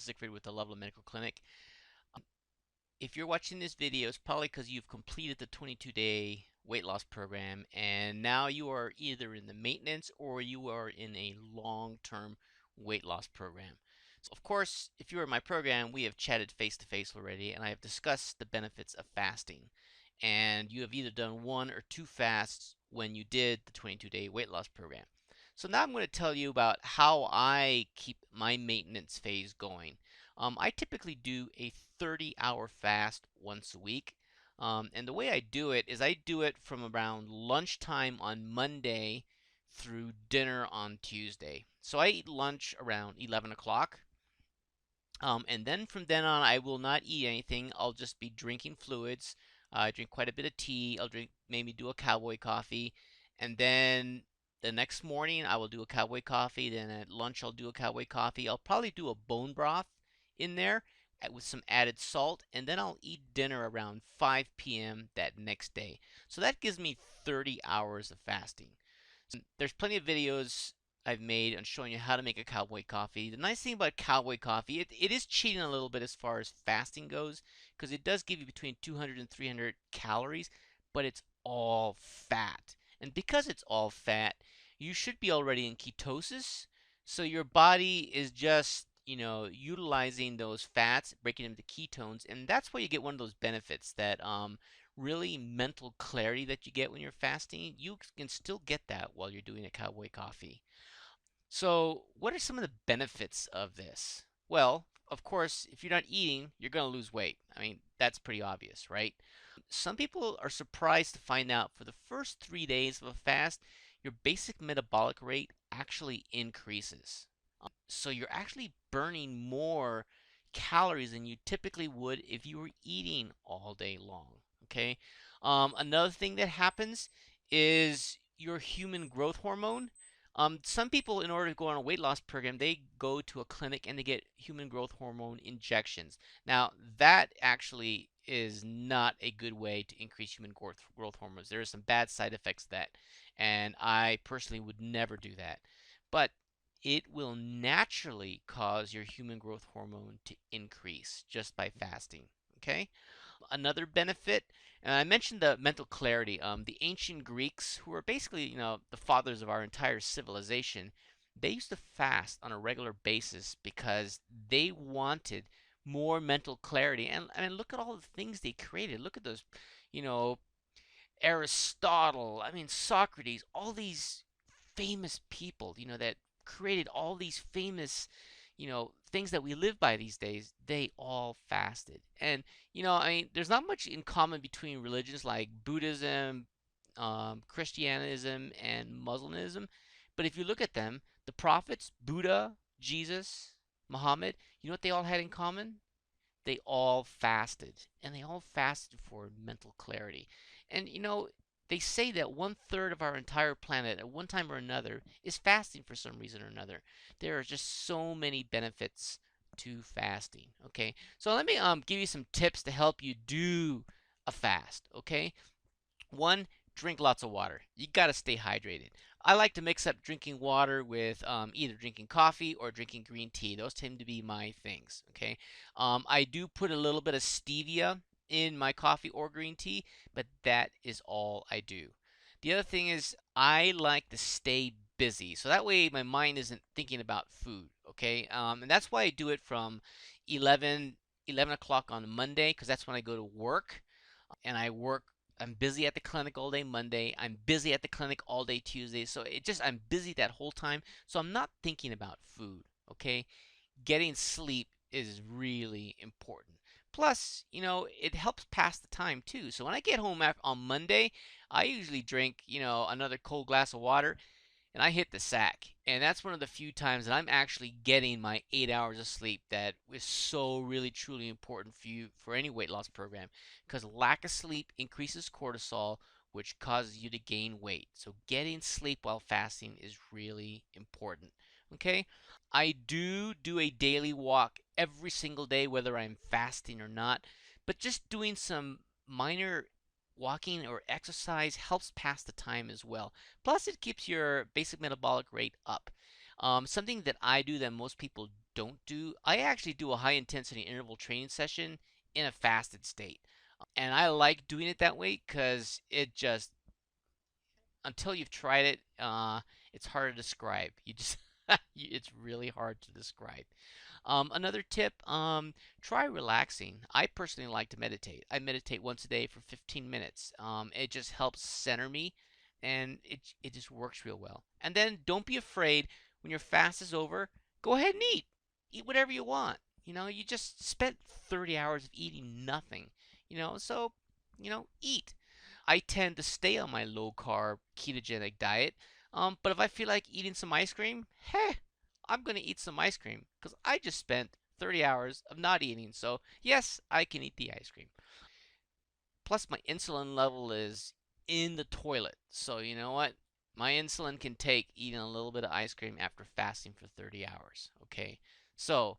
Siegfried with the Loveland Medical Clinic. If you're watching this video, it's probably because you've completed the 22-day weight loss program and now you are either in the maintenance or you are in a long-term weight loss program. So of course, if you're in my program, we have chatted face to face already and I have discussed the benefits of fasting. And you have either done one or two fasts when you did the 22-day weight loss program. So now I'm going to tell you about how I keep my maintenance phase going. I typically do a 30-hour fast once a week. And the way I do it is I do it from around lunchtime on Monday through dinner on Tuesday. So I eat lunch around 11 o'clock. And then from then on, I will not eat anything. I'll just be drinking fluids. I drink quite a bit of tea. I'll drink, maybe do a cowboy coffee. And then the next morning, I will do a cowboy coffee. Then at lunch, I'll do a cowboy coffee. I'll probably do a bone broth in there with some added salt. And then I'll eat dinner around 5 p.m. that next day. So that gives me 30 hours of fasting. There's plenty of videos I've made on showing you how to make a cowboy coffee. The nice thing about cowboy coffee, it is cheating a little bit as far as fasting goes, because it does give you between 200 and 300 calories, but it's all fat. And because it's all fat, you should be already in ketosis, so your body is just, utilizing those fats, breaking them to ketones, and that's why you get one of those benefits that really mental clarity that you get when you're fasting, you can still get that while you're doing a cowboy coffee. So, what are some of the benefits of this? Well, of course, if you're not eating, you're going to lose weight. I mean, that's pretty obvious, right? Some people are surprised to find out for the first 3 days of a fast, your basic metabolic rate actually increases. So, you're actually burning more calories than you typically would if you were eating all day long. Okay. Another thing that happens is your human growth hormone. Some people, in order to go on a weight loss program, they go to a clinic and they get human growth hormone injections. Now, that actually is not a good way to increase human growth hormones. There are some bad side effects to that, and I personally would never do that. But it will naturally cause your human growth hormone to increase just by fasting. Okay? Another benefit, and I mentioned the mental clarity. The ancient Greeks, who are basically, the fathers of our entire civilization, they used to fast on a regular basis because they wanted more mental clarity. And I mean, look at all the things they created. Look at those, you know, Aristotle, I mean, Socrates, all these famous people, that created all these famous, things that we live by these days, they all fasted. And, I mean, there's not much in common between religions like Buddhism, Christianism, and Muslimism. But if you look at them, the prophets, Buddha, Jesus, Muhammad, you know what they all had in common? They all fasted, and they all fasted for mental clarity. And they say that 1/3 of our entire planet at one time or another is fasting for some reason or another. There are just so many benefits to fasting. Okay, so let me give you some tips to help you do a fast. Okay, one, drink lots of water. You got to stay hydrated. I like to mix up drinking water with either drinking coffee or drinking green tea. Those tend to be my things. Okay. I do put a little bit of stevia in my coffee or green tea, but that is all I do. The other thing is I like to stay busy. So that way my mind isn't thinking about food. Okay. And that's why I do it from 11 o'clock on Monday because that's when I go to work and I'm busy at the clinic all day Monday. I'm busy at the clinic all day Tuesday. So I'm busy that whole time. So I'm not thinking about food, okay? Getting sleep is really important. Plus, it helps pass the time too. So when I get home on Monday, I usually drink, another cold glass of water and I hit the sack. And that's one of the few times that I'm actually getting my 8 hours of sleep that is so really truly important for you for any weight loss program because lack of sleep increases cortisol, which causes you to gain weight. So getting sleep while fasting is really important. Okay? I do a daily walk every single day, whether I'm fasting or not, but just doing some minor walking or exercise helps pass the time as well. Plus, it keeps your basic metabolic rate up. Something that I do that most people don't do. I actually do a high intensity interval training session in a fasted state. And I like doing it that way because it just, until you've tried it, it's hard to describe. You just, it's really hard to describe. Another tip, try relaxing. I personally like to meditate. I meditate once a day for 15 minutes. It just helps center me, and it just works real well. And then don't be afraid when your fast is over. Go ahead and eat. Eat whatever you want. You just spent 30 hours of eating nothing. So eat. I tend to stay on my low carb ketogenic diet. But if I feel like eating some ice cream, hey, I'm going to eat some ice cream because I just spent 30 hours of not eating. So, yes, I can eat the ice cream. Plus, my insulin level is in the toilet. So, you know what? My insulin can take eating a little bit of ice cream after fasting for 30 hours. Okay. So,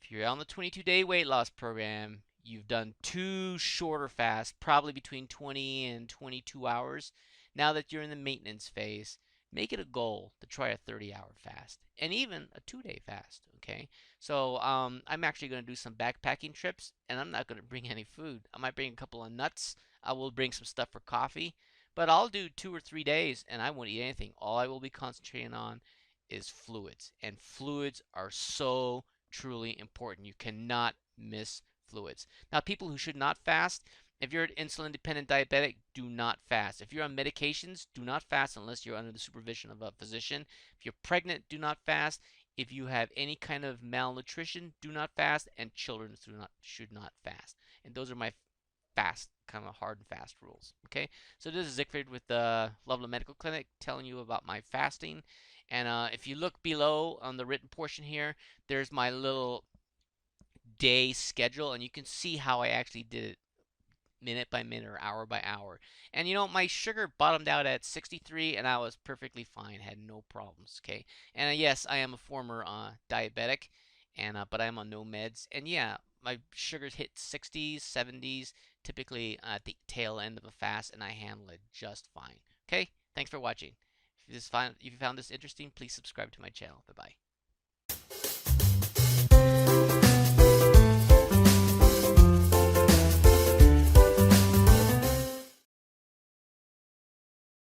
if you're on the 22-day weight loss program, you've done two shorter fasts, probably between 20 and 22 hours. Now that you're in the maintenance phase, make it a goal to try a 30-hour fast and even a 2-day fast. Okay, so I'm actually going to do some backpacking trips, and I'm not going to bring any food. I might bring a couple of nuts. I will bring some stuff for coffee, but I'll do 2 or 3 days, and I won't eat anything. All I will be concentrating on is fluids, and fluids are so truly important. You cannot miss fluids. Now, people who should not fast, if you're an insulin dependent diabetic, do not fast. If you're on medications, do not fast unless you're under the supervision of a physician. If you're pregnant, do not fast. If you have any kind of malnutrition, do not fast, and children should not fast. And those are my fast, kind of hard and fast rules. Okay, so this is Zickford with the Loveland Medical Clinic telling you about my fasting. And if you look below on the written portion here, there's my little day schedule, and you can see how I actually did it minute by minute or hour by hour. And my sugar bottomed out at 63, and I was perfectly fine, had no problems. Okay, and yes, I am a former diabetic, and but I'm on no meds. And yeah, my sugars hit 60s, 70s, typically at the tail end of a fast, and I handle it just fine. Okay, thanks for watching. If you found this interesting, please subscribe to my channel. Bye bye.